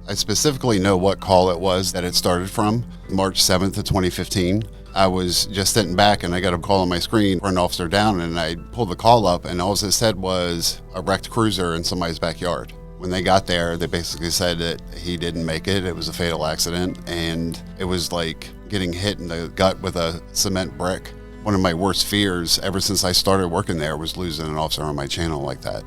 I specifically know what call it was that it started from, March 7th of 2015. I was just sitting back and I got a call on my screen for an officer down, and I pulled the call up and all it said was a wrecked cruiser in somebody's backyard. When they got there, they basically said that he didn't make it. It was a fatal accident, and it was like getting hit in the gut with a cement brick. One of my worst fears ever since I started working there was losing an officer on my channel like that.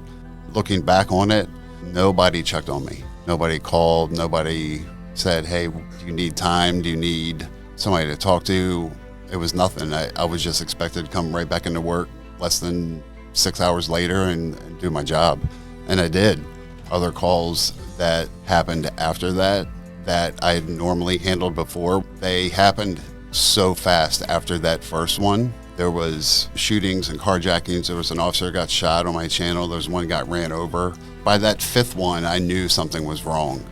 Looking back on it, nobody checked on me. Nobody called, nobody said, hey, do you need time? Do you need somebody to talk to? It was nothing. I was just expected to come right back into work less than 6 hours later and do my job. And I did. Other calls that happened after that I had normally handled before, they happened so fast after that first one. There was shootings and carjackings. There was an officer got shot on my channel. There was one got ran over. By that fifth one, I knew something was wrong.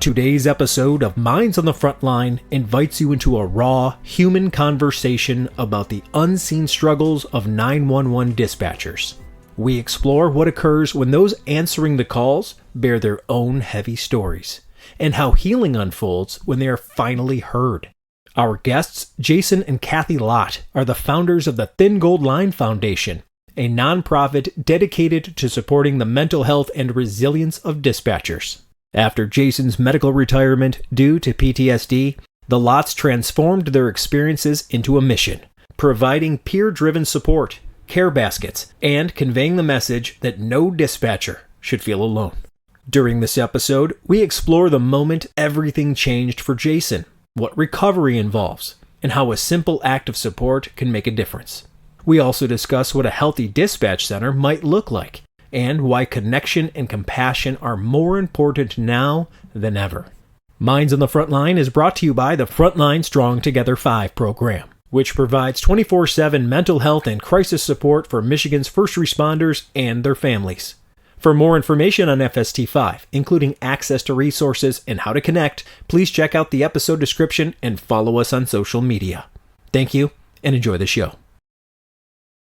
Today's episode of Minds on the Frontline invites you into a raw, human conversation about the unseen struggles of 911 dispatchers. We explore what occurs when those answering the calls bear their own heavy stories, and how healing unfolds when they are finally heard. Our guests, Jason and Kathy Lott, are the founders of the Thin Gold Line Foundation, a nonprofit dedicated to supporting the mental health and resilience of dispatchers. After Jason's medical retirement due to PTSD, the Lotts transformed their experiences into a mission, providing peer-driven support, care baskets, and conveying the message that no dispatcher should feel alone. During this episode, we explore the moment everything changed for Jason, what recovery involves, and how a simple act of support can make a difference. We also discuss what a healthy dispatch center might look like, and why connection and compassion are more important now than ever. Minds on the Frontline is brought to you by the Frontline Strong Together 5 program, which provides 24/7 mental health and crisis support for Michigan's first responders and their families. For more information on FST5, including access to resources and how to connect, please check out the episode description and follow us on social media. Thank you, and enjoy the show.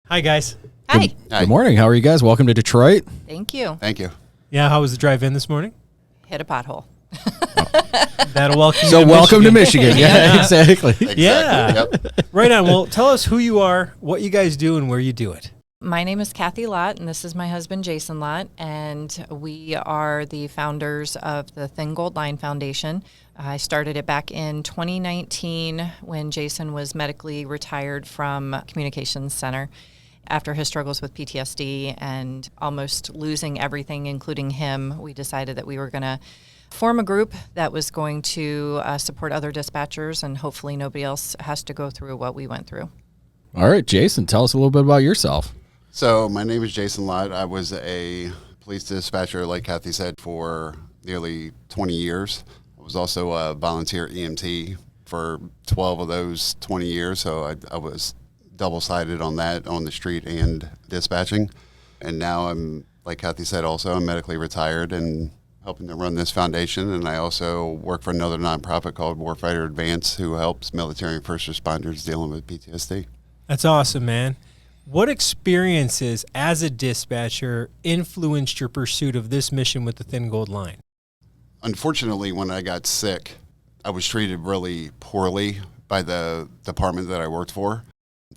Hi, guys. Hi. Hi. Good morning. How are you guys? Welcome to Detroit. Thank you. Thank you. Yeah, how was the drive in this morning? Hit a pothole. That'll welcome you So to welcome to Michigan. Michigan. Yeah, exactly. Yeah. Yep. Right on. Well, tell us who you are, what you guys do, and where you do it. My name is Kathy Lott, and this is my husband, Jason Lott, and we are the founders of the Thin Gold Line Foundation. I started it back in 2019 when Jason was medically retired from Communications Center after his struggles with PTSD and almost losing everything, including him. We decided that we were going to form a group that was going to support other dispatchers, and hopefully nobody else has to go through what we went through. All right, Jason, tell us a little bit about yourself. So my name is Jason Lott. I was a police dispatcher, like Kathy said, for nearly 20 years. I was also a volunteer EMT for 12 of those 20 years, so I was double-sided on that, on the street and dispatching. And now I'm, like Kathy said, also I'm medically retired and helping to run this foundation. And I also work for another nonprofit called Warfighter Advance, who helps military and first responders dealing with PTSD. That's awesome, man. What experiences as a dispatcher influenced your pursuit of this mission with the Thin Gold Line? Unfortunately, when I got sick, I was treated really poorly by the department that I worked for.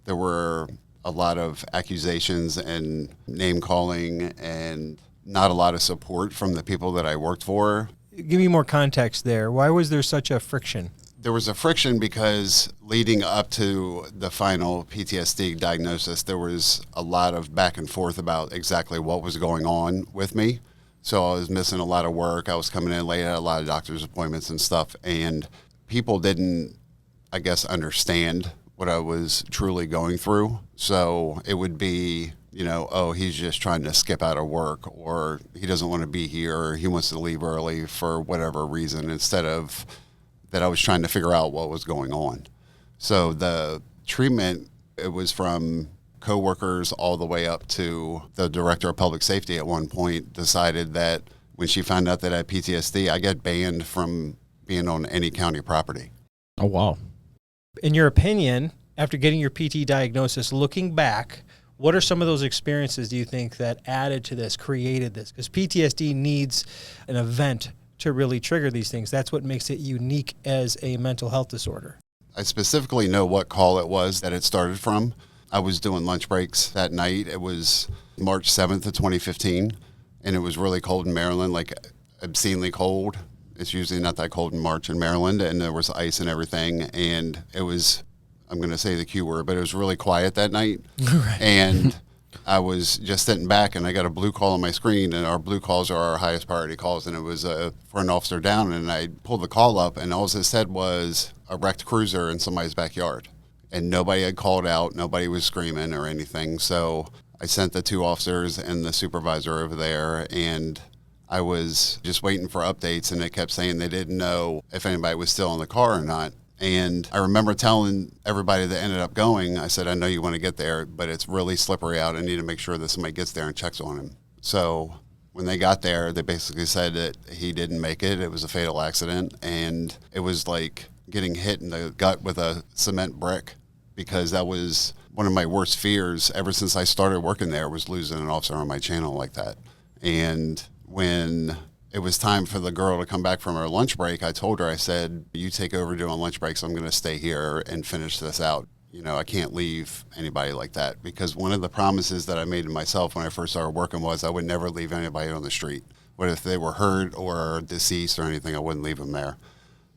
There were a lot of accusations and name calling and not a lot of support from the people that I worked for. Give me more context there. Why was there such a friction? There was a friction because leading up to the final PTSD diagnosis, there was a lot of back and forth about exactly what was going on with me. So I was missing a lot of work. I was coming in late at a lot of doctor's appointments and stuff. And people didn't, I guess, understand what I was truly going through. So it would be, you know, oh, he's just trying to skip out of work, or he doesn't want to be here, or he wants to leave early for whatever reason, instead of that I was trying to figure out what was going on. So the treatment, it was from coworkers all the way up to the director of public safety at one point decided that when she found out that I had PTSD, I got banned from being on any county property. Oh, wow. In your opinion, after getting your PT diagnosis, looking back, what are some of those experiences do you think that added to this, created this? Because PTSD needs an event to really trigger these things. That's what makes it unique as a mental health disorder. I specifically know what call it was that it started from. I was doing lunch breaks that night. It was March 7th of 2015, and it was really cold in Maryland, like obscenely cold. It's usually not that cold in March in Maryland, and there was ice and everything, and it was, I'm going to say the Q word, but it was really quiet that night. Right. And I was just sitting back, and I got a blue call on my screen, and our blue calls are our highest priority calls, and it was for an officer down, and I pulled the call up, and all it said was a wrecked cruiser in somebody's backyard. And nobody had called out, nobody was screaming or anything, so I sent the 2 officers and the supervisor over there, and I was just waiting for updates, and they kept saying they didn't know if anybody was still in the car or not. And I remember telling everybody that ended up going, I said, I know you want to get there, but it's really slippery out. I need to make sure that somebody gets there and checks on him. So when they got there, they basically said that he didn't make it. It was a fatal accident, and it was like getting hit in the gut with a cement brick, because that was one of my worst fears ever since I started working there, was losing an officer on my channel like that. And when it was time for the girl to come back from her lunch break, I told her, I said, you take over doing lunch breaks. I'm going to stay here and finish this out. You know, I can't leave anybody like that, because one of the promises that I made to myself when I first started working was I would never leave anybody on the street. Whether if they were hurt or deceased or anything, I wouldn't leave them there.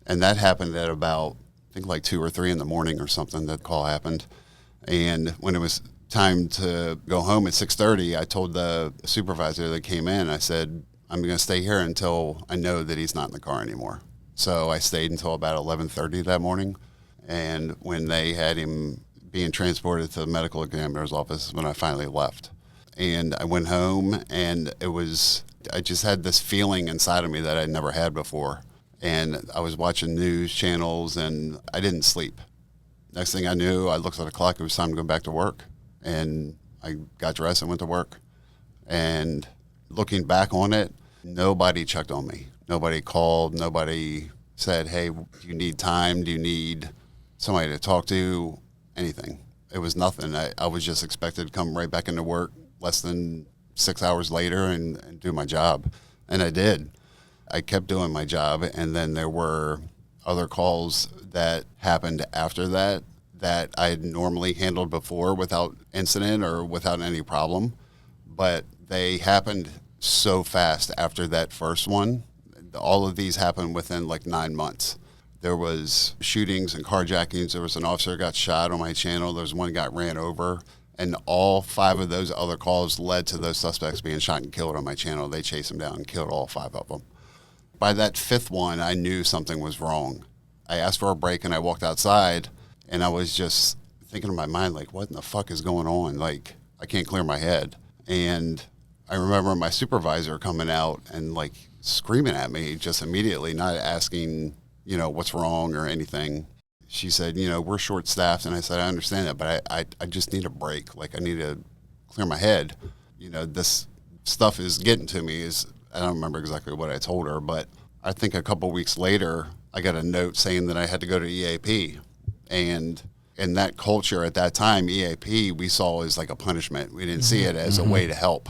And that happened at about, I think like 2 or 3 in the morning or something, that call happened. And when it was time to go home at 6:30, I told the supervisor that came in, I said, I'm going to stay here until I know that he's not in the car anymore. So I stayed until about 11:30 that morning. And when they had him being transported to the medical examiner's office, when I finally left. And I went home, and I just had this feeling inside of me that I'd never had before. And I was watching news channels, and I didn't sleep. Next thing I knew, I looked at the clock, it was time to go back to work. And I got dressed and went to work. And looking back on it, nobody checked on me. Nobody called. Nobody said, hey, do you need time? Do you need somebody to talk to? Anything. It was nothing. I was just expected to come right back into work less than 6 hours later and do my job. And I did. I kept doing my job. And then there were other calls that happened after that I had normally handled before without incident or without any problem. But they happened so fast after that first one. All of these happened within like 9 months. There was shootings and carjackings. There was an officer who got shot on my channel. There was one got ran over. And all 5 of those other calls led to those suspects being shot and killed on my channel. They chased them down and killed all 5 of them. By that 5th one, I knew something was wrong. I asked for a break, and I walked outside, and I was just thinking in my mind, like, what in the fuck is going on? Like, I can't clear my head. And I remember my supervisor coming out and like screaming at me just immediately, not asking, you know, what's wrong or anything. She said, you know, we're short staffed. And I said, I understand that, but I just need a break. Like, I need to clear my head. You know, this stuff is getting to me. I don't remember exactly what I told her, but I think a couple weeks later, I got a note saying that I had to go to EAP. And in that culture at that time, EAP we saw as like a punishment. We didn't see it as a way to help.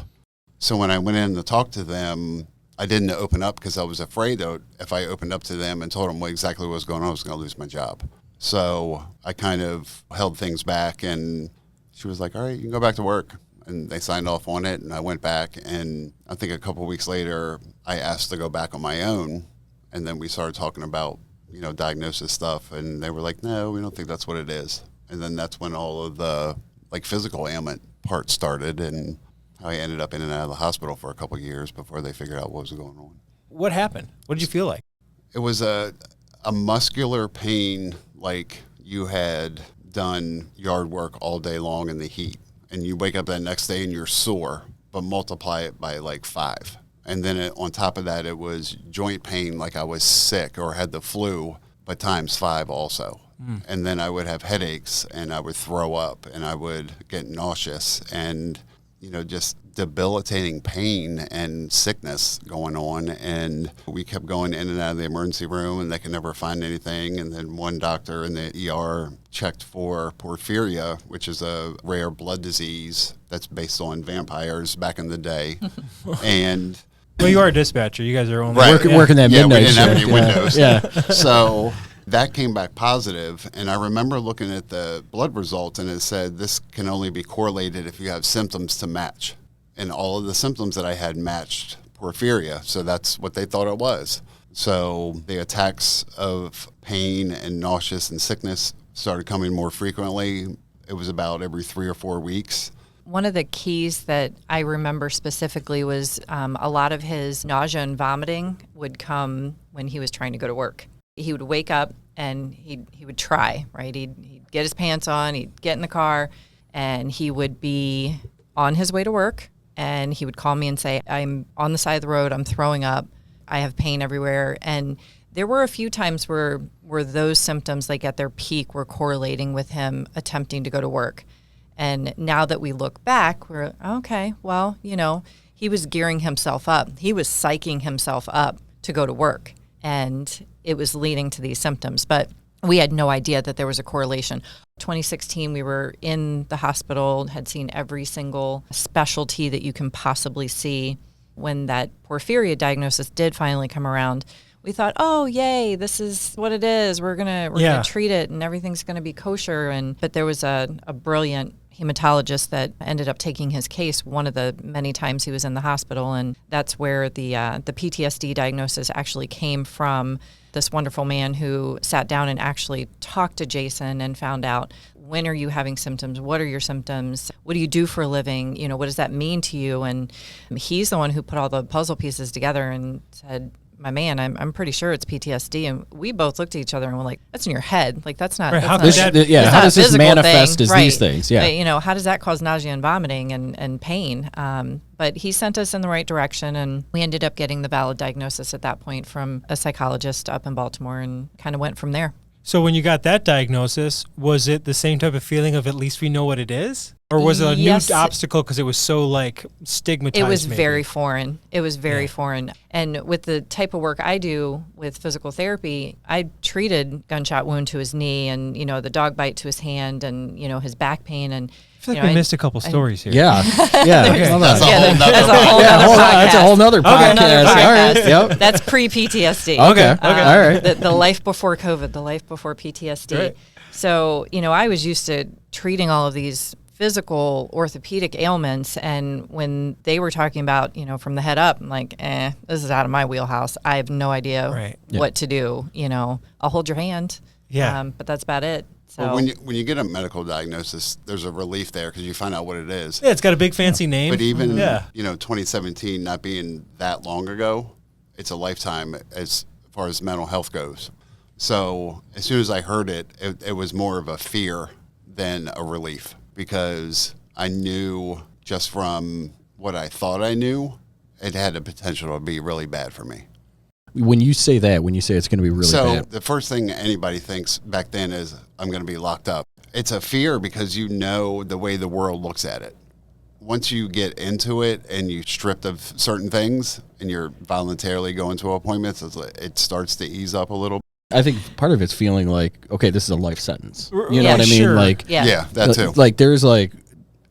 So when I went in to talk to them, I didn't open up because I was afraid that if I opened up to them and told them exactly what was going on, I was going to lose my job. So I kind of held things back, and she was like, all right, you can go back to work. And they signed off on it, and I went back. And I think a couple of weeks later, I asked to go back on my own. And then we started talking about, you know, diagnosis stuff. And they were like, no, we don't think that's what it is. And then that's when all of the like physical ailment part started, and I ended up in and out of the hospital for a couple of years before they figured out what was going on. What happened? What did you feel like? It was a muscular pain, like you had done yard work all day long in the heat, and you wake up that next day and you're sore, but multiply it by like 5. And then on top of that, it was joint pain, like I was sick or had the flu, but times 5 also. And then I would have headaches, and I would throw up, and I would get nauseous, and, you know, just debilitating pain and sickness going on. And we kept going in and out of the emergency room, and they could never find anything. And then one doctor in the ER checked for porphyria, which is a rare blood disease that's based on vampires back in the day. And Well, you are a dispatcher. You guys are only Working that midnight we didn't have any shift, windows. Yeah. So that came back positive, and I remember looking at the blood results, and it said this can only be correlated if you have symptoms to match. And all of the symptoms that I had matched porphyria, so that's what they thought it was. So the attacks of pain and nauseous and sickness started coming more frequently. It was about every 3 or 4 weeks. One of the keys that I remember specifically was a lot of his nausea and vomiting would come when he was trying to go to work. He would wake up and he would try, right? He'd get his pants on, he'd get in the car, and he would be on his way to work, and he would call me and say, I'm on the side of the road, I'm throwing up, I have pain everywhere. And there were a few times where those symptoms, like at their peak, were correlating with him attempting to go to work. And now that we look back, we're, okay, well, he was gearing himself up. He was psyching himself up to go to work. And it was leading to these symptoms. But we had no idea that there was a correlation. 2016, we were in the hospital, had seen every single specialty that you can possibly see. When that porphyria diagnosis did finally come around, we thought, oh, yay, this is what it is. We're gonna treat it, and everything's gonna be kosher. But there was a brilliant hematologist that ended up taking his case one of the many times he was in the hospital, and that's where the PTSD diagnosis actually came from. This wonderful man who sat down and actually talked to Jason and found out, when are you having symptoms? What are your symptoms? What do you do for a living? What does that mean to you? And he's the one who put all the puzzle pieces together and said, my man, I'm pretty sure it's PTSD. And we both looked at each other and were like, that's in your head. Like, that's not, right, how does this manifest as these things? Yeah. But, how does that cause nausea and vomiting and pain? But he sent us in the right direction, and we ended up getting the valid diagnosis at that point from a psychologist up in Baltimore, and kind of went from there. So when you got that diagnosis, was it the same type of feeling of at least we know what it is? Or was it a new obstacle because it was so stigmatized? It was maybe? very foreign. It was very foreign. And with the type of work I do with physical therapy, I treated gunshot wound to his knee, and the dog bite to his hand, and his back pain, and I feel like we missed a couple stories here. Yeah. Okay. That's a whole nother podcast. All right. Yep. That's pre-PTSD. Okay. All right. The life before COVID, the life before PTSD. Right. So, I was used to treating all of these physical orthopedic ailments, and when they were talking about, from the head up, I'm like, this is out of my wheelhouse. I have no idea what to do. I'll hold your hand. Yeah. But that's about it. So well, when you get a medical diagnosis, there's a relief there because you find out what it is. Yeah, it's got a big fancy name. But even 2017 not being that long ago, it's a lifetime as far as mental health goes. So as soon as I heard it, it was more of a fear than a relief, because I knew just from what I thought I knew, it had the potential to be really bad for me. When you say it's going to be really bad. So the first thing anybody thinks back then is, I'm going to be locked up. It's a fear because the way the world looks at it. Once you get into it and you're stripped of certain things and you're voluntarily going to appointments, it starts to ease up a little. I think part of it's feeling like, okay, this is a life sentence. You know what I mean? Sure. Yeah, that too. There's I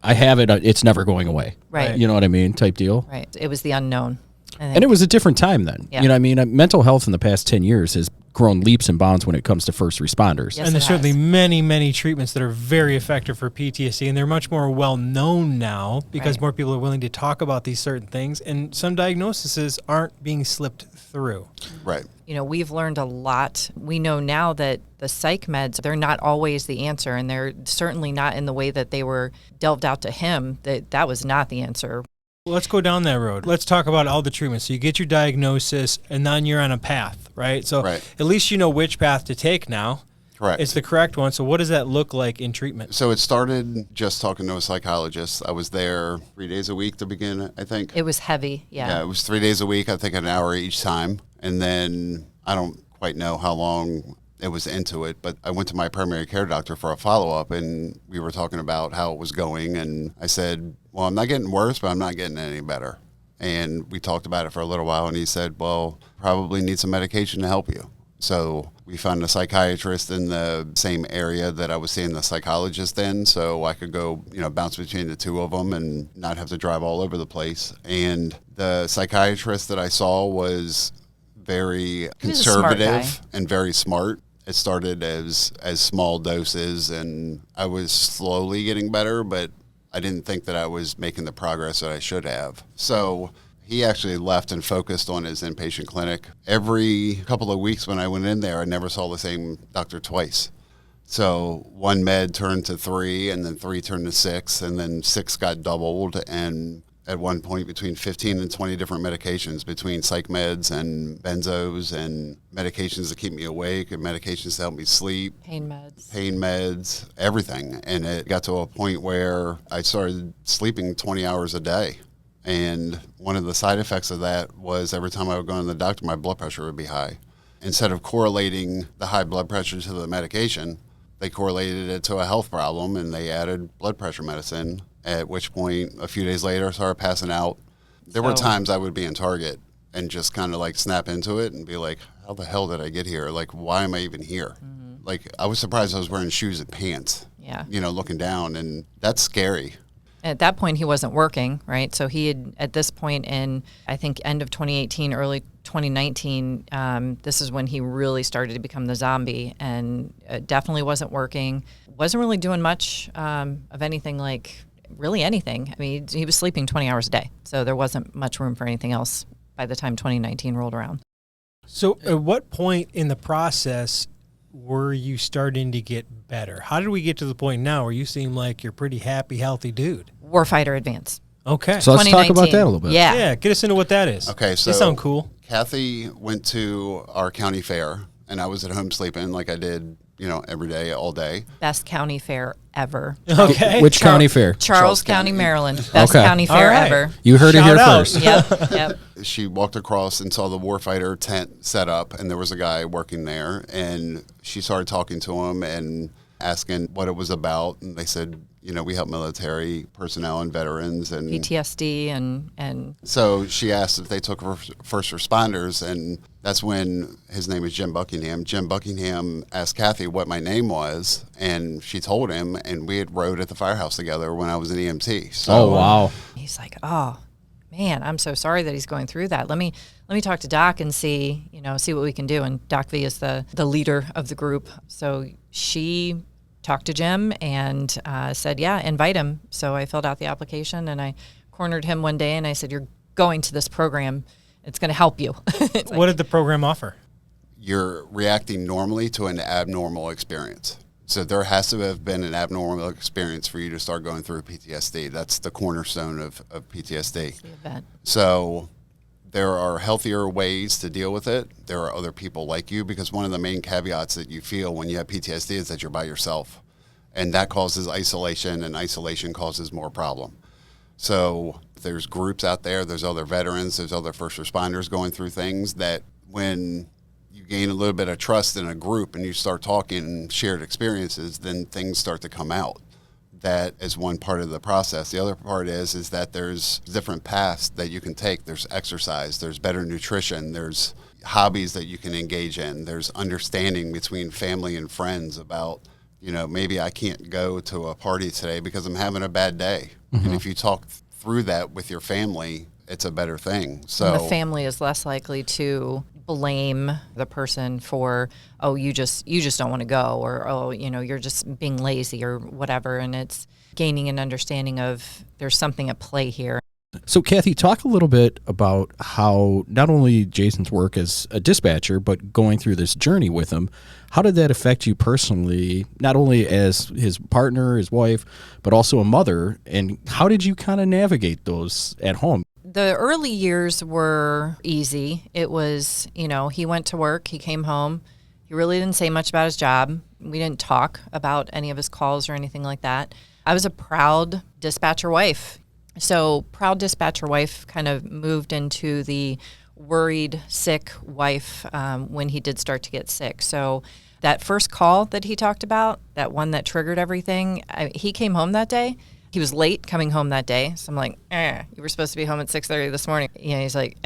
have it, it's never going away. Right. You know what I mean? Type deal. Right. It was the unknown. And it was a different time then. Yeah. You know what I mean? Mental health in the past 10 years has grown leaps and bounds when it comes to first responders. Yes, and there's it certainly has. many, many treatments that are very effective for PTSD, and they're much more well known now because more people are willing to talk about these certain things, and some diagnoses aren't being slipped through. Right. We've learned a lot. We know now that the psych meds, they're not always the answer, and they're certainly not in the way that they were delved out to him. That was not the answer. Let's go down that road. Let's talk about all the treatments. So you get your diagnosis, and then you're on a path, right? So at least you know which path to take now. Correct. It's the correct one. So what does that look like in treatment? So it started just talking to a psychologist. I was there 3 days a week to begin, I think. It was heavy, Yeah, it was 3 days a week, I think an hour each time. And then I don't quite know how long it was into it, but I went to my primary care doctor for a follow-up, and we were talking about how it was going. And I said, well, I'm not getting worse, but I'm not getting any better. And we talked about it for a little while, and he said, well, probably need some medication to help you. So we found a psychiatrist in the same area that I was seeing the psychologist in, so I could go, bounce between the two of them and not have to drive all over the place. And The psychiatrist that I saw was very He was a smart guy. conservative and very smart. It started as small doses, and I was slowly getting better, but I didn't think that I was making the progress that I should have. So he actually left and focused on his inpatient clinic. Every couple of weeks when I went in there, I never saw the same doctor twice. So 1 med turned to 3, and then 3 turned to 6, and then 6 got doubled, and at one point between 15 and 20 different medications, between psych meds and benzos and medications to keep me awake and medications to help me sleep. Pain meds, everything. And it got to a point where I started sleeping 20 hours a day. And one of the side effects of that was every time I would go to the doctor, my blood pressure would be high. Instead of correlating the high blood pressure to the medication, they correlated it to a health problem, and they added blood pressure medicine, at which point a few days later I started passing out. There were times I would be in Target and just kind of like snap into it and be like, how the hell did I get here? Like, why am I even here? Mm-hmm. Like, I was surprised I was wearing shoes and pants, looking down, and that's scary. At that point, he wasn't working, right? So he had, at this point in, I think, end of 2018, early 2019, this is when he really started to become the zombie, and definitely wasn't working. Wasn't really doing much of anything, like really anything. I mean, he was sleeping 20 hours a day, so there wasn't much room for anything else by the time 2019 rolled around. So at what point in the process were you starting to get better? How did we get to the point now where you seem like you're a pretty happy, healthy dude? Warfighter Advance. Okay. So let's talk about that a little bit. Yeah, get us into what that is. Okay, so they sound cool. Kathy went to our county fair, and I was at home sleeping like I did, every day, all day. Best county fair ever. Okay. Which county fair? Charles County, Maryland. Best county fair ever. You heard Shout it here out. first. Yep. She walked across and saw the warfighter tent set up, and there was a guy working there, and she started talking to him and asking what it was about, and they said, we help military personnel and veterans and PTSD and so she asked if they took first responders, and that's when his name is Jim Buckingham. Jim Buckingham asked Kathy what my name was, and she told him, and we had rode at the firehouse together when I was an EMT. So oh, wow. He's like, oh man, I'm so sorry that he's going through that. Let me talk to Doc and see what we can do. And Doc V is the leader of the group. So she talked to Jim and said, yeah, invite him. So I filled out the application, and I cornered him one day, and I said, you're going to this program. It's going to help you. What did the program offer? You're reacting normally to an abnormal experience. So there has to have been an abnormal experience for you to start going through PTSD. That's the cornerstone of PTSD. The event. So there are healthier ways to deal with it. There are other people like you, because one of the main caveats that you feel when you have PTSD is that you're by yourself. And that causes isolation, and isolation causes more problem. So there's groups out there, there's other veterans, there's other first responders going through things that when you gain a little bit of trust in a group and you start talking and shared experiences, then things start to come out. That is one part of the process. The other part is that there's different paths that you can take. There's exercise, there's better nutrition, there's hobbies that you can engage in, there's understanding between family and friends about, maybe I can't go to a party today because I'm having a bad day. Mm-hmm. And if you talk through that with your family, it's a better thing. So and the family is less likely to blame the person for, oh, you just don't want to go, or, oh, you're just being lazy or whatever. And it's gaining an understanding of there's something at play here. So, Kathy, talk a little bit about how not only Jason's work as a dispatcher, but going through this journey with him. How did that affect you personally, not only as his partner, his wife, but also a mother? And how did you kind of navigate those at home? The early years were easy. It was, he went to work, he came home. He really didn't say much about his job. We didn't talk about any of his calls or anything like that. I was a proud dispatcher wife. So proud dispatcher wife kind of moved into the worried, sick wife when he did start to get sick. So that first call that he talked about, that one that triggered everything, he came home that day. He was late coming home that day. So I'm like, you were supposed to be home at 6:30 this morning. He's like,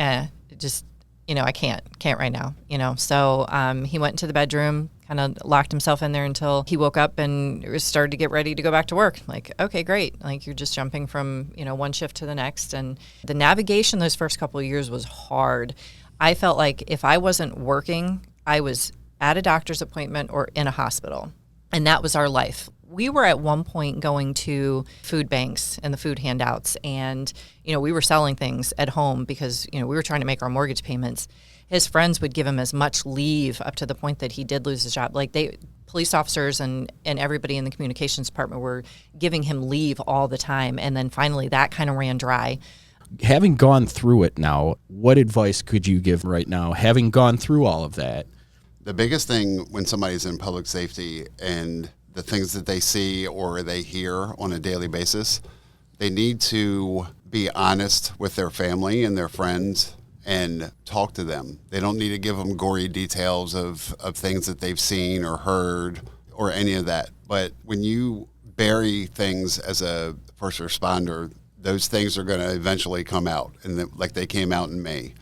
just, I can't right now, So he went into the bedroom, kind of locked himself in there until he woke up and started to get ready to go back to work. Like, okay, great. Like, you're just jumping from, one shift to the next. And the navigation those first couple of years was hard. I felt like if I wasn't working, I was at a doctor's appointment or in a hospital. And that was our life. We were at one point going to food banks and the food handouts, and, we were selling things at home because, we were trying to make our mortgage payments. His friends would give him as much leave up to the point that he did lose his job. Like, police officers and everybody in the communications department were giving him leave all the time. And then finally that kind of ran dry. Having gone through it now, what advice could you give right now, having gone through all of that? The biggest thing when somebody's in public safety and the things that they see or they hear on a daily basis, they need to be honest with their family and their friends and talk to them. They don't need to give them gory details of things that they've seen or heard or any of that. But when you bury things as a first responder, those things are going to eventually come out, and like they came out in May.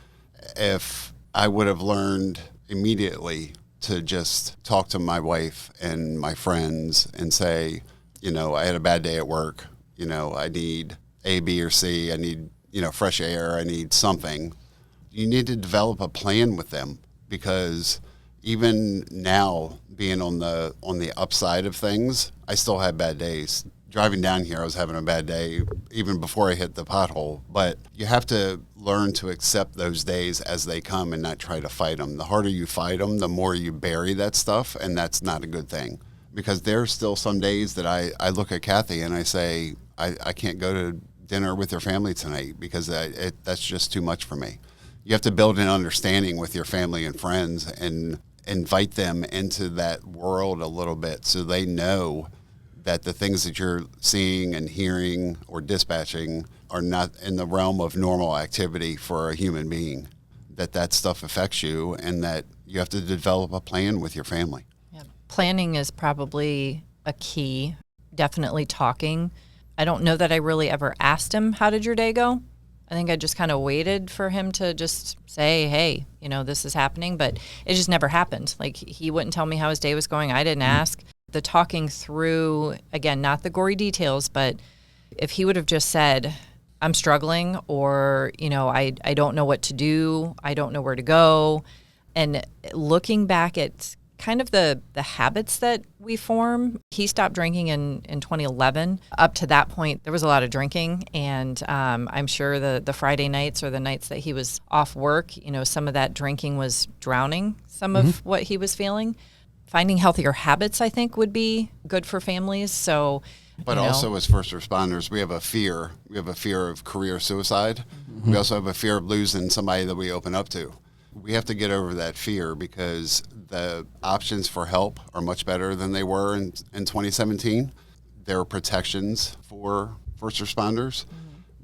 If I would have learned immediately to just talk to my wife and my friends and say, I had a bad day at work, I need A, B, or C, I need, fresh air, I need something. You need to develop a plan with them, because even now, being on the upside of things, I still have bad days. Driving down here, I was having a bad day even before I hit the pothole. But you have to learn to accept those days as they come and not try to fight them. The harder you fight them, the more you bury that stuff, and that's not a good thing. Because there's still some days that I look at Kathy and I say, I can't go to dinner with your family tonight because that's just too much for me. You have to build an understanding with your family and friends and invite them into that world a little bit so they know that the things that you're seeing and hearing or dispatching are not in the realm of normal activity for a human being, that stuff affects you, and that you have to develop a plan with your family. Yeah. Planning is probably a key, definitely talking. I don't know that I really ever asked him, how did your day go? I think I just kind of waited for him to just say, hey, this is happening, but it just never happened. Like, he wouldn't tell me how his day was going. I didn't ask. The talking through, again, not the gory details, but if he would have just said, I'm struggling, or, I don't know what to do, I don't know where to go. And looking back at kind of the habits that we form, he stopped drinking in 2011. Up to that point, there was a lot of drinking. And I'm sure the Friday nights or the nights that he was off work, some of that drinking was drowning some of what he was feeling. Finding healthier habits, I think, would be good for families. So, but also as first responders, we have a fear. We have a fear of career suicide. Mm-hmm. We also have a fear of losing somebody that we open up to. We have to get over that fear, because the options for help are much better than they were in 2017. There are protections for first responders,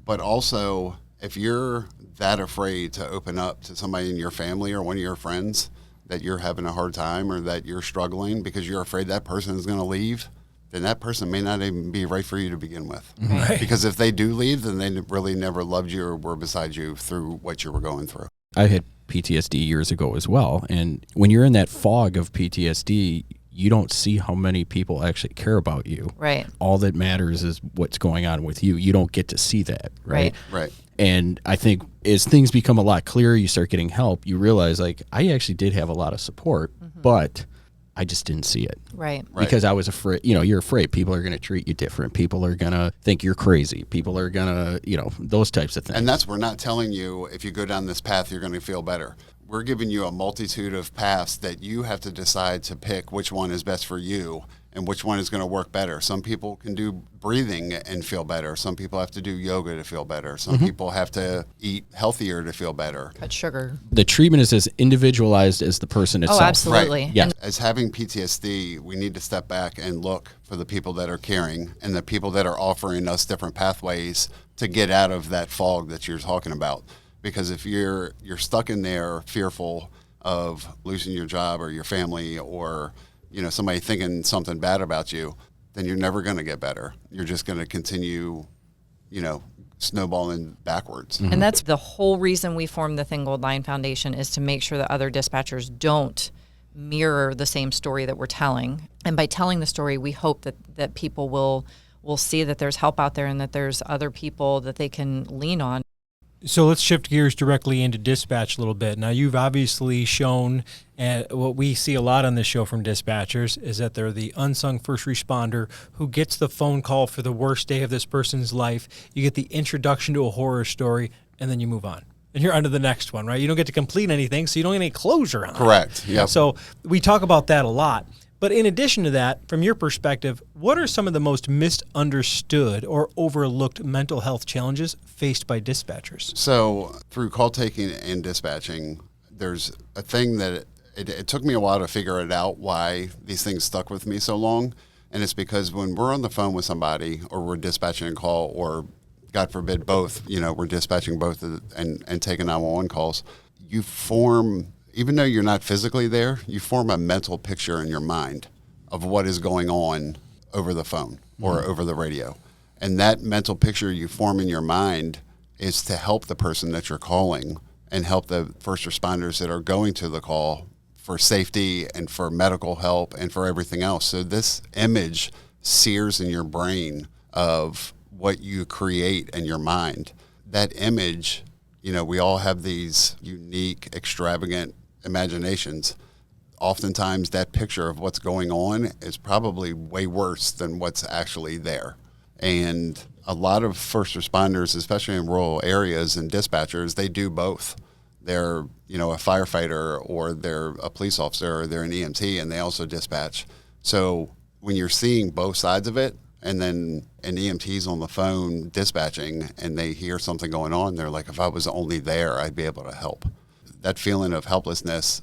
but also if you're that afraid to open up to somebody in your family or one of your friends that you're having a hard time or that you're struggling because you're afraid that person is going to leave, then that person may not even be right for you to begin with. Right. Because if they do leave, then they really never loved you or were beside you through what you were going through. I had PTSD years ago as well, and when you're in that fog of PTSD, you don't see how many people actually care about you. Right. All that matters is what's going on with you. You don't get to see that, right? Right. And I think as things become a lot clearer, you start getting help, you realize, like, I actually did have a lot of support, but I just didn't see it. Right. Because I was afraid, you're afraid people are going to treat you different. People are going to think you're crazy. People are going to, those types of things. And we're not telling you if you go down this path, you're going to feel better. We're giving you a multitude of paths that you have to decide to pick which one is best for you and which one is going to work better. Some people can do breathing and feel better. Some people have to do yoga to feel better. Some people have to eat healthier to feel better. Cut sugar. The treatment is as individualized as the person itself. Oh, absolutely. Right. Yeah. As having PTSD, we need to step back and look for the people that are caring and the people that are offering us different pathways to get out of that fog that you're talking about. Because if you're stuck in there fearful of losing your job or your family or somebody thinking something bad about you, then you're never going to get better. You're just going to continue, snowballing backwards. And that's the whole reason we formed the Thin Gold Line Foundation, is to make sure that other dispatchers don't mirror the same story that we're telling. And by telling the story, we hope that people will see that there's help out there and that there's other people that they can lean on. So let's shift gears directly into dispatch a little bit. Now, you've obviously shown, what we see a lot on this show from dispatchers is that they're the unsung first responder who gets the phone call for the worst day of this person's life. You get the introduction to a horror story, and then you move on. And you're on to the next one, right? You don't get to complete anything, so you don't get any closure on it. Correct. Yep. So we talk about that a lot. But in addition to that, from your perspective, what are some of the most misunderstood or overlooked mental health challenges faced by dispatchers? So through call taking and dispatching, there's a thing that it took me a while to figure it out why these things stuck with me so long. And it's because when we're on the phone with somebody or we're dispatching a call or, God forbid, both, we're dispatching both and taking 911 calls, you form, even though you're not physically there, you form a mental picture in your mind of what is going on over the phone or over the radio. And that mental picture you form in your mind is to help the person that you're calling and help the first responders that are going to the call for safety and for medical help and for everything else. So this image sears in your brain of what you create in your mind. That image, we all have these unique, extravagant imaginations. Oftentimes that picture of what's going on is probably way worse than what's actually there. And a lot of first responders, especially in rural areas and dispatchers, they do both. They're, a firefighter or they're a police officer or they're an EMT and they also dispatch. So when you're seeing both sides of it and then an EMT's on the phone dispatching and they hear something going on, they're like, if I was only there, I'd be able to help. That feeling of helplessness,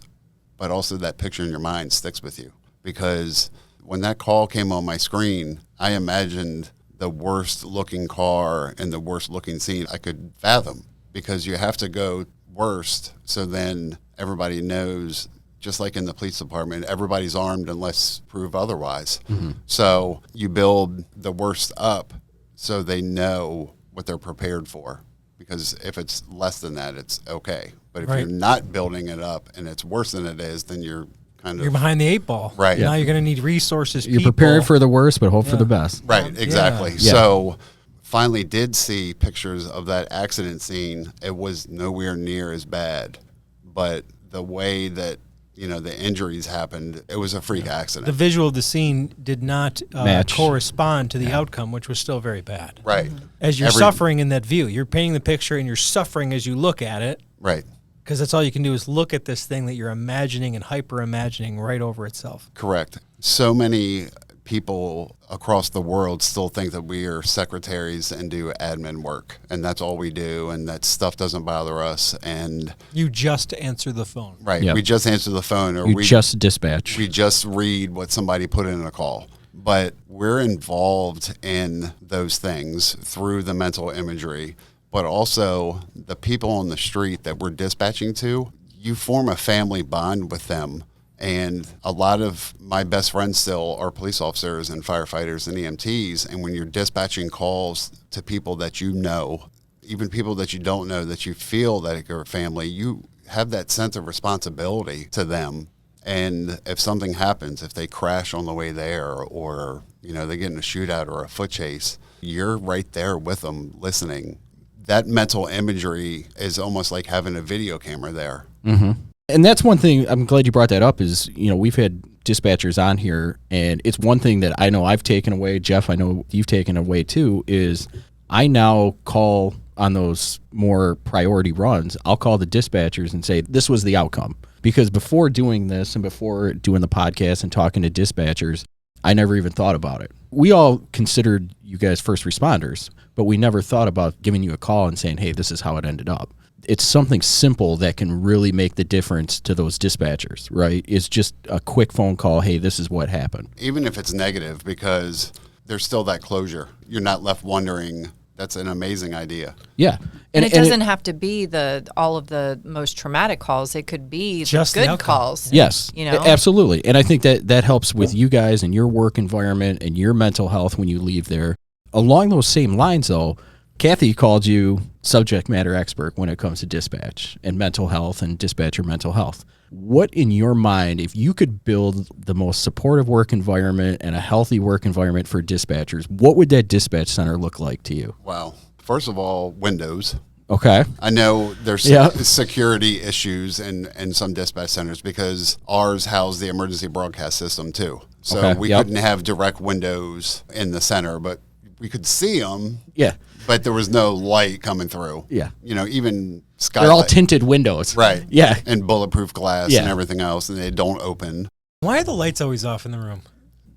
but also that picture in your mind sticks with you. Because when that call came on my screen, I imagined the worst looking car and the worst looking scene I could fathom, because you have to go worst so then everybody knows, just like in the police department, everybody's armed unless proved otherwise. Mm-hmm. So you build the worst up so they know what they're prepared for. Because if it's less than that, it's okay. But if you're not building it up and it's worse than it is, then you're you're behind the 8 ball. Right. Now you're going to need resources. You're prepared for the worst, but hope for the best. Right. Exactly. Yeah. So finally did see pictures of that accident scene. It was nowhere near as bad, but the way that the injuries happened, it was a freak accident. The visual of the scene did not correspond to the outcome, which was still very bad. Right. As you're suffering in that view, you're painting the picture and you're suffering as you look at it. Right. Because that's all you can do is look at this thing that you're imagining and hyper-imagining right over itself. Correct. So many people across the world still think that we are secretaries and do admin work, and that's all we do, and that stuff doesn't bother us. And you just answer the phone. Right. Yep. We just answer the phone, or we just dispatch. We just read what somebody put in a call. But we're involved in those things through the mental imagery, but also the people on the street that we're dispatching to. You form a family bond with them. And a lot of my best friends still are police officers and firefighters and EMTs. And when you're dispatching calls to people that you know, even people that you don't know, that you feel that are family, you have that sense of responsibility to them. And if something happens, if they crash on the way there or, they get in a shootout or a foot chase, you're right there with them listening. That mental imagery is almost like having a video camera there. Mm-hmm. And that's one thing, I'm glad you brought that up, is, we've had dispatchers on here, and it's one thing that I know I've taken away, Jeff, I know you've taken away too, is I now call on those more priority runs, I'll call the dispatchers and say, this was the outcome. Because before doing this and before doing the podcast and talking to dispatchers, I never even thought about it. We all considered you guys first responders, but we never thought about giving you a call and saying, hey, this is how it ended up. It's something simple that can really make the difference to those dispatchers, right? It's just a quick phone call, hey, this is what happened. Even if it's negative, because there's still that closure. You're not left wondering. That's an amazing idea. Yeah. And it doesn't have to be all of the most traumatic calls. It could be just the good calls. Yes, absolutely. And I think that helps with you guys and your work environment and your mental health when you leave there. Along those same lines, though, Kathy called you subject matter expert when it comes to dispatch and mental health and dispatcher mental health. What in your mind, if you could build the most supportive work environment and a healthy work environment for dispatchers, what would that dispatch center look like to you? Wow. First of all, windows. Okay. I know there's Yeah. security issues in some dispatch centers because ours house the emergency broadcast system too. So Okay. we Yep. couldn't have direct windows in the center, but we could see them. Yeah. But there was no light coming through. Yeah. You know, even skylight. They're all tinted windows. Right. Yeah. And bulletproof glass Yeah. and everything else, and they don't open. Why are the lights always off in the room?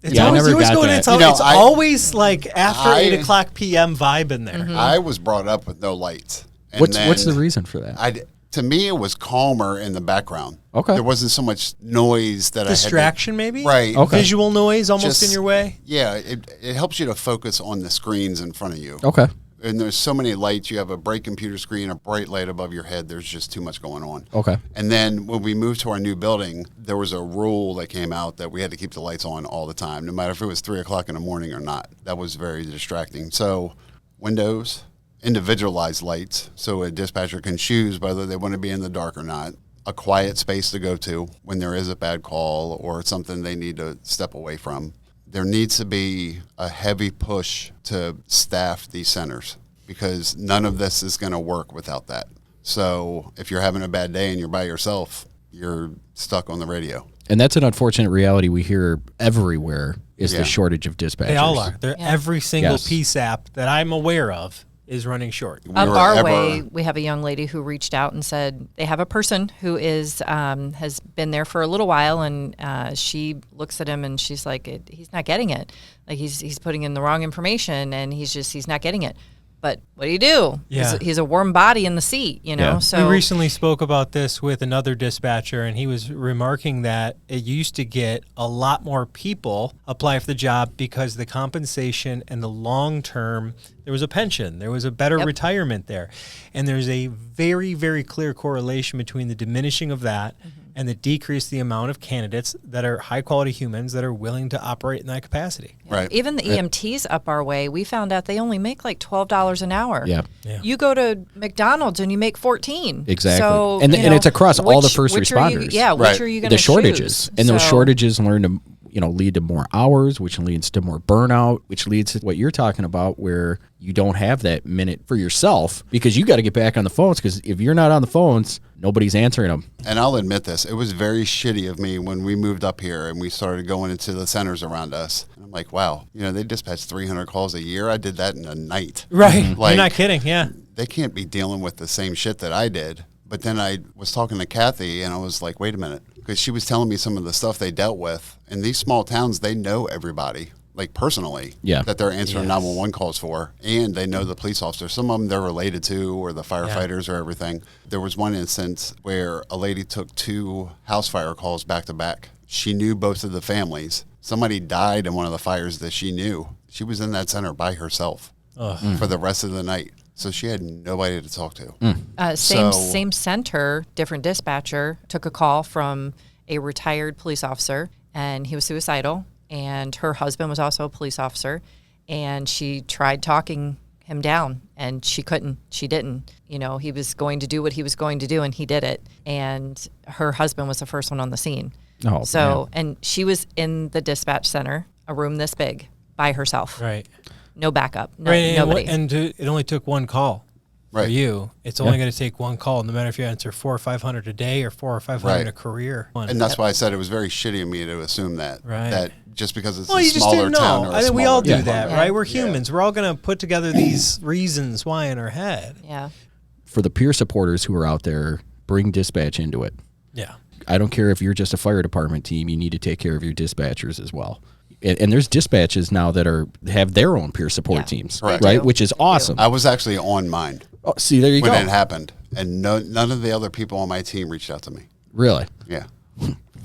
It's Yeah, I always, never you always got go in, that. it's, You know, it's I- always like after I- 8 o'clock p.m. vibe in there. I was brought up with no lights. And What's the then reason for that? to me, it was calmer in the background. Okay. There wasn't so much noise that Distraction, I had maybe? to, right. Okay. Visual noise almost Just- in your way? Yeah, it helps you to focus on the screens in front of you. Okay. And there's so many lights. You have a bright computer screen, a bright light above your head. There's just too much going on. Okay. And then when we moved to our new building, there was a rule that came out that we had to keep the lights on all the time, no matter if it was 3 o'clock in the morning or not. That was very distracting. So windows, individualized lights, so a dispatcher can choose whether they want to be in the dark or not. A quiet space to go to when there is a bad call or something they need to step away from. There needs to be a heavy push to staff these centers because none of this is going to work without that. So if you're having a bad day and you're by yourself, you're stuck on the radio. And that's an unfortunate reality we hear everywhere is Yeah. the shortage of dispatchers. They all are. They're every single Yes. PSAP that I'm aware of is running short. We Up were our ever- way, we have a young lady who reached out and said they have a person who is has been there for a little while, and she looks at him and she's like, "He's not getting it. Like he's putting in the wrong information, and he's not getting it." But what do you do? Yeah. He's a warm body in the seat, you know. Yeah. So We recently spoke about this with another dispatcher, and he was remarking that it used to get a lot more people apply for the job because the compensation and the long term, there was a pension, there was a better Yep. retirement there. And there's a very, very clear correlation between the diminishing of that and the decrease the amount of candidates that are high quality humans that are willing to operate in that capacity. Right. even the EMTs up our way, we found out they only make like $12 an hour. Yeah. Yeah. You go to McDonald's and you make 14. Exactly. So, And- you and know, it's across all the which- first which are you- responders. yeah, which Right. are you going to The shortages. And those So- shortages lead to more hours, which leads to more burnout, which leads to what you're talking about where you don't have that minute for yourself because you got to get back on the phones because if you're not on the phones, nobody's answering them. And I'll admit this, it was very shitty of me when we moved up here and we started going into the centers around us. And I'm like, wow, they dispatch 300 calls a year. I did that in a night. Right. Like- You're not kidding. Yeah. They can't be dealing with the same shit that I did. But then I was talking to Kathy and I was like, wait a minute, because she was telling me some of the stuff they dealt with. In these small towns, they know everybody, like personally, Yeah. that they're answering Yes. 911 calls for, and they know the police officers. Some of them they're related to, or the firefighters, or everything. There was one instance where a lady took 2 house fire calls back to back. She knew both of the families. Somebody died in one of the fires that she knew. She was in that center by herself for the rest of the night. So she had nobody to talk to. Same center, different dispatcher, took a call from a retired police officer, and he was suicidal, and her husband was also a police officer, and she tried talking him down, and she couldn't. She didn't. He was going to do what he was going to do, and he did it. And her husband was the first one on the scene. Oh, So, and she was in the dispatch center, a room this big, by herself. Right. No backup. Right, Nobody. it only took one call for Right. you. It's only going to take one call, no matter if you answer 400 or 500 a day or 400 or 500 Right. a career. And that's why I said it was very shitty of me to assume that. Right. That just because it's well, a you just smaller didn't town know. or a I mean, we smaller all do town. that, Yeah. right? We're Yeah. humans. We're all going to put together these reasons why in our head. Yeah. For the peer supporters who are out there, bring dispatch into it. Yeah. I don't care if you're just a fire department team, you need to take care of your dispatchers as well. And there's dispatches now that have their own peer support Yeah. teams, Correct. right? They do. Which is awesome. I was actually on mine Oh, see, there you when go. it happened, and none of the other people on my team reached out to me. Really? Yeah.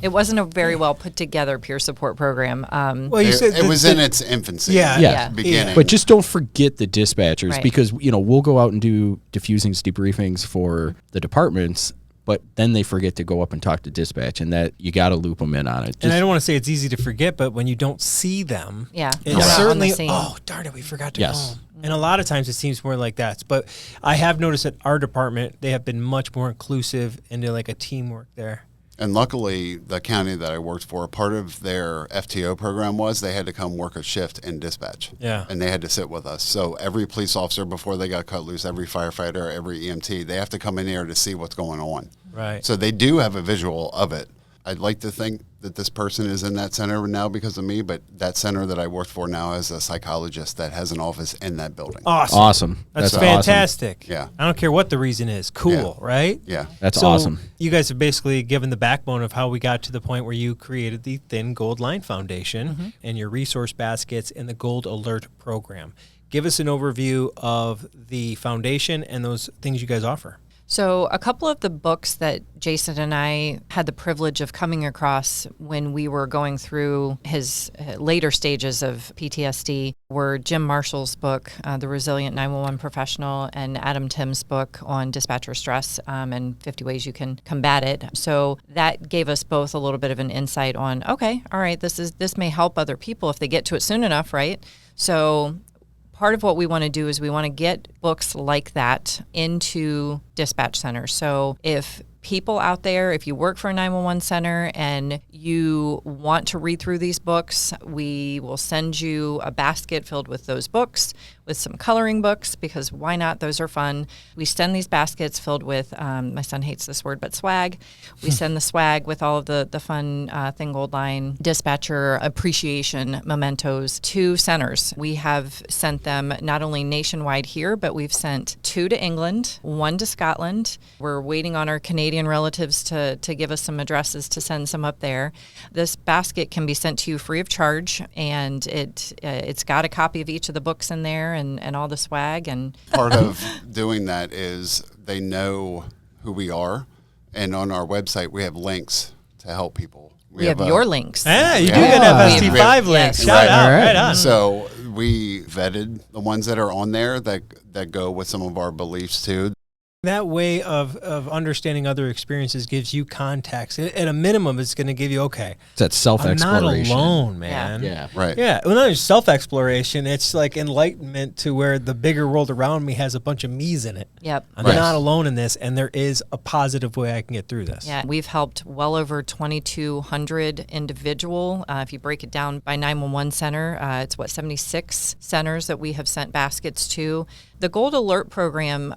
It wasn't a very well put together peer support program. Well, you said It was in its infancy. Yeah. at Yeah. the beginning. But just don't forget the dispatchers Right. because, we'll go out and do diffusings, debriefings for the departments, but then they forget to go up and talk to dispatch, and that you got to loop them in on it. And I don't want to say it's easy to forget, but when you don't see them, Yeah. it's They're not on the certainly, scene. oh, darn it, we forgot to Yes. call 'em. And a lot of times it seems more like that. But I have noticed that our department, they have been much more inclusive into like a teamwork there. And luckily, the county that I worked for, part of their FTO program was they had to come work a shift in dispatch. Yeah. And they had to sit with us. So every police officer, before they got cut loose, every firefighter, every EMT, they have to come in here to see what's going on. Right. So they do have a visual of it. I'd like to think that this person is in that center now because of me, but that center that I worked for now has a psychologist that has an office in that building. Awesome. That's fantastic. Awesome. Yeah. I don't care what the reason is. Cool, right? Yeah. That's So awesome. You guys have basically given the backbone of how we got to the point where you created the Thin Gold Line Foundation and your resource baskets and the Gold Alert program. Give us an overview of the foundation and those things you guys offer. So a couple of the books that Jason and I had the privilege of coming across when we were going through his later stages of PTSD were Jim Marshall's book, The Resilient 911 Professional, and Adam Tim's book on dispatcher stress and 50 Ways You Can Combat It. So that gave us both a little bit of an insight on, okay, all right, this may help other people if they get to it soon enough, right? So part of what we want to do is we want to get books like that into dispatch centers. So if people out there, if you work for a 911 center and you want to read through these books, we will send you a basket filled with those books, with some coloring books, because why not? Those are fun. We send these baskets filled with, my son hates this word, but swag. We send the swag with all of the fun Thin Gold Line dispatcher appreciation mementos to centers. We have sent them not only nationwide here, but we've sent 2 to England, 1 to Scotland. We're waiting on our Canadian relatives to give us some addresses to send some up there. This basket can be sent to you free of charge, and it's got a copy of each of the books in there and all the swag. And part of doing that is they know who we are, and on our website we have links to help people. We have your links. Yeah, you do Yeah. get have We ST5 have- links. yes. Shout Right. out. All right. Right on. So we vetted the ones that are on there that go with some of our beliefs too. That way of understanding other experiences gives you context. At a minimum, it's going to give you, okay, It's that I'm self-exploration. not alone, man. Yeah. Right. Yeah, well, not just self-exploration. It's like enlightenment to where the bigger world around me has a bunch of me's in it. Yep. I'm Right. not alone in this, and there is a positive way I can get through this. Yeah, we've helped well over 2,200 individual. If you break it down by 911 center, it's 76 centers that we have sent baskets to. The Gold Alert program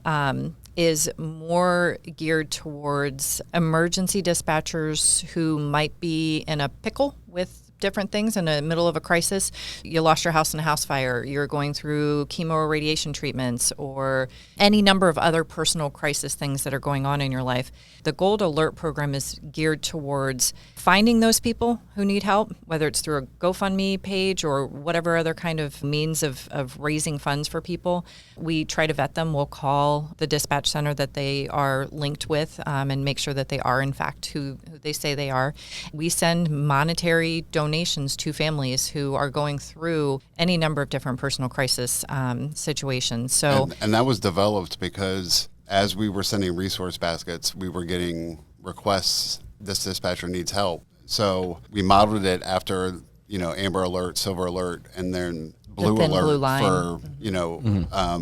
is more geared towards emergency dispatchers who might be in a pickle with different things in the middle of a crisis. You lost your house in a house fire, you're going through chemo or radiation treatments, or any number of other personal crisis things that are going on in your life. The Gold Alert program is geared towards finding those people who need help, whether it's through a GoFundMe page or whatever other kind of means of raising funds for people. We try to vet them. We'll call the dispatch center that they are linked with and make sure that they are, in fact, who they say they are. We send monetary donations to families who are going through any number of different personal crisis situations. So, And that was developed because as we were sending resource baskets, we were getting requests, this dispatcher needs help. So we modeled it after, Amber Alert, Silver Alert, and then Blue thin Alert blue line. for,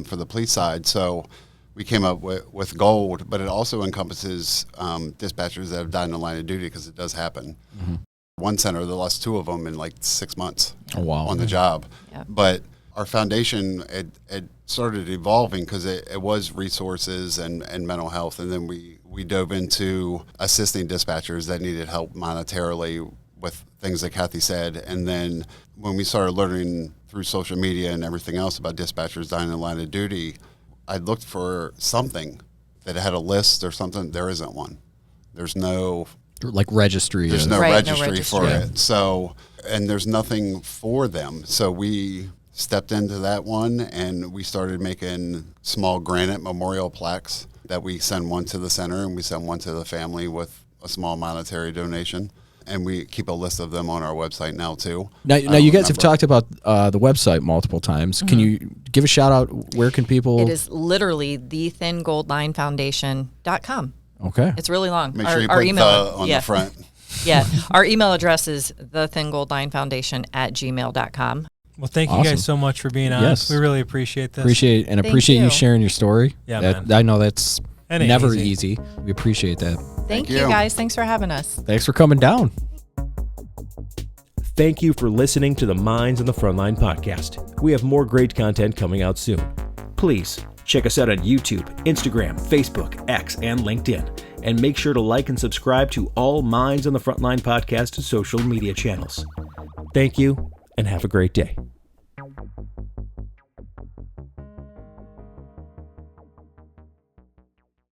for the police side. So we came up with gold, but it also encompasses dispatchers that have died in the line of duty, because it does happen. Mm-hmm. One center, they lost 2 of them in like 6 months on the job. Yeah. But our foundation, it started evolving because it was resources and mental health. And then we dove into assisting dispatchers that needed help monetarily with things that Kathy said. And then when we started learning through social media and everything else about dispatchers dying in the line of duty, I looked for something that had a list or something. There isn't one. There's no registry. There's no Right, no registry for registry. it. So, and there's nothing for them. So we stepped into that one, and we started making small granite memorial plaques that we send one to the center and we send one to the family with a small monetary donation. And we keep a list of them on our website now too. Now you guys have talked about the website multiple times. Can you give a shout out? Where can people? it is literally thethingoldlinefoundation.com. Okay. It's really long. Make sure you put the on the front. Yeah. Our email address is thethingoldlinefoundation@gmail.com. Well, thank you Awesome. guys so much for being on. Yes. We really appreciate this. Appreciate Thank you you. sharing your story. Yeah, That- man. I know that's That ain't never easy. easy. We appreciate that. Thank you, guys. Thanks for having us. Thanks for coming down. Thank you for listening to the Minds on the Frontline podcast. We have more great content coming out soon. Please check us out on YouTube, Instagram, Facebook, X, and LinkedIn. And make sure to like and subscribe to all Minds on the Frontline podcast social media channels. Thank you, and have a great day.